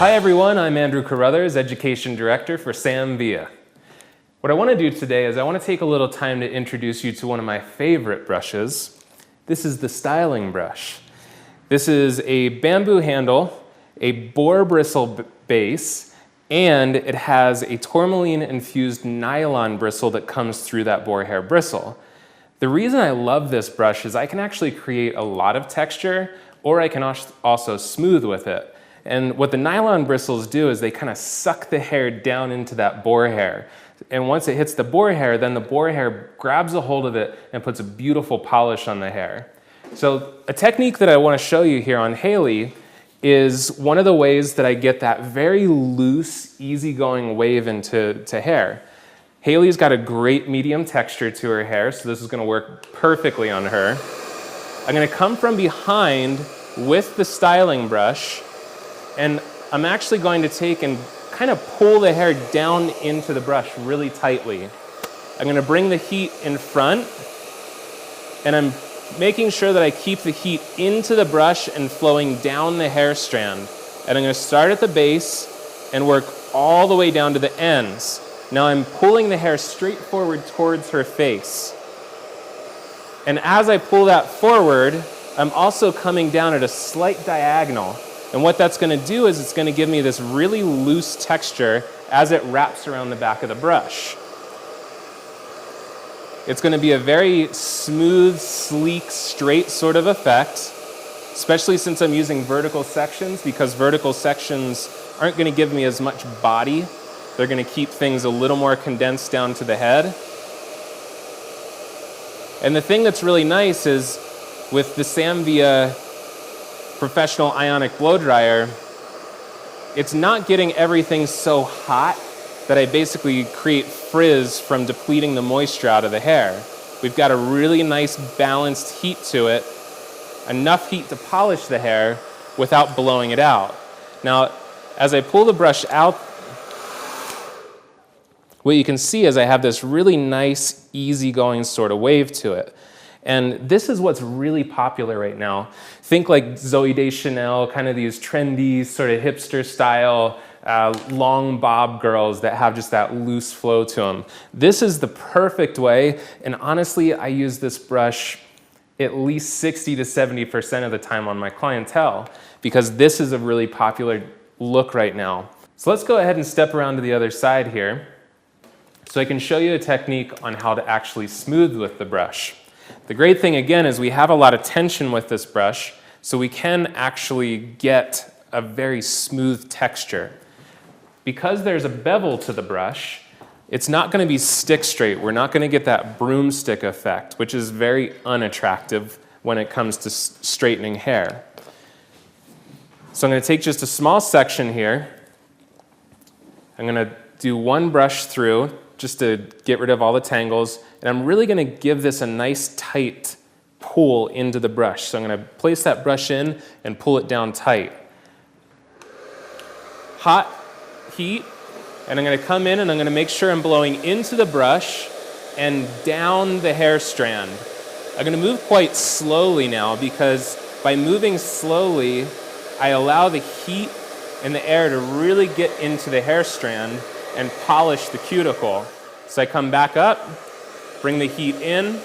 Hi everyone, I'm Andrew Carruthers, Education Director for Sam Villa. What I want to do today is I want to take a little time to introduce you to one of my favorite brushes. This is the styling brush. This is a bamboo handle, a boar bristle base, and it has a tourmaline-infused nylon bristle that comes through that boar hair bristle. The reason I love this brush is I can actually create a lot of texture, or I can also smooth with it. And what the nylon bristles do is they kind of suck the hair down into that boar hair. And once it hits the boar hair, then the boar hair grabs a hold of it and puts a beautiful polish on the hair. So a technique that I want to show you here on Haley is one of the ways that I get that very loose, easygoing wave into hair. Haley's got a great medium texture to her hair, so this is going to work perfectly on her. I'm going to come from behind with the styling brush, and I'm actually going to take and kind of pull the hair down into the brush really tightly. I'm going to bring the heat in front, and I'm making sure that I keep the heat into the brush and flowing down the hair strand. And I'm going to start at the base and work all the way down to the ends. Now I'm pulling the hair straight forward towards her face. And as I pull that forward, I'm also coming down at a slight diagonal. And what that's going to do is it's going to give me this really loose texture as it wraps around the back of the brush. It's going to be a very smooth, sleek, straight sort of effect, especially since I'm using vertical sections, because vertical sections aren't going to give me as much body. They're going to keep things a little more condensed down to the head. And the thing that's really nice is with the Sam Villa professional ionic blow dryer, it's not getting everything so hot that I basically create frizz from depleting the moisture out of the hair. We've got a really nice balanced heat to it, enough heat to polish the hair without blowing it out. Now, as I pull the brush out, what you can see is I have this really nice, easygoing sort of wave to it. And this is what's really popular right now. Think like Zooey Deschanel, kind of these trendy, sort of hipster style, long bob girls that have just that loose flow to them. This is the perfect way, and honestly, I use this brush at least 60 to 70% of the time on my clientele, because this is a really popular look right now. So let's go ahead and step around to the other side here, so I can show you a technique on how to actually smooth with the brush. The great thing again is we have a lot of tension with this brush, so we can actually get a very smooth texture. Because there's a bevel to the brush, it's not going to be stick straight. We're not going to get that broomstick effect, which is very unattractive when it comes to straightening hair. So I'm going to take just a small section here. I'm going to do one brush through just to get rid of all the tangles, and I'm really going to give this a nice tight pull into the brush. So I'm going to place that brush in and pull it down tight. Hot heat, and I'm going to come in and I'm going to make sure I'm blowing into the brush and down the hair strand. I'm going to move quite slowly now, because by moving slowly, I allow the heat and the air to really get into the hair strand and polish the cuticle. So I come back up, bring the heat in,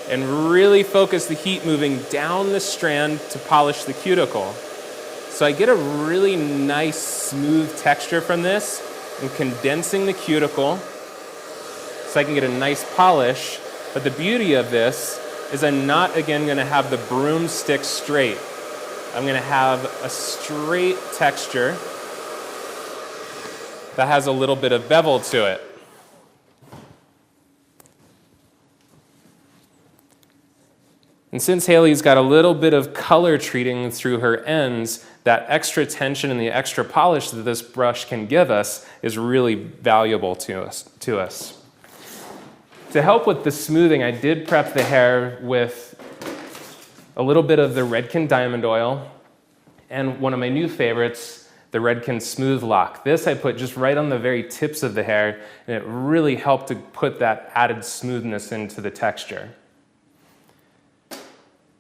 and really focus the heat moving down the strand to polish the cuticle. So I get a really nice smooth texture from this and condensing the cuticle so I can get a nice polish. But the beauty of this is I'm not again going to have the broomstick straight. I'm going to have a straight texture that has a little bit of bevel to it. And since Haley's got a little bit of color treating through her ends, that extra tension and the extra polish that this brush can give us is really valuable to us. To help with the smoothing, I did prep the hair with a little bit of the redkin diamond oil and one of my new favorites, the redkin smooth lock. This I put just right on the very tips of the hair, and it really helped to put that added smoothness into the texture.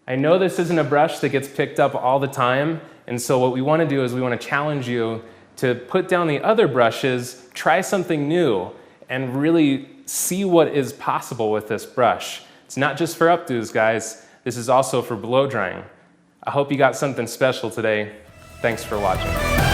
I know this isn't a brush that gets picked up all the time, and so what we want to do is we want to challenge you to put down the other brushes, try something new, and really see what is possible with this brush. It's not just for updos, guys. This is also for blow drying. I hope you got something special today. Thanks for watching.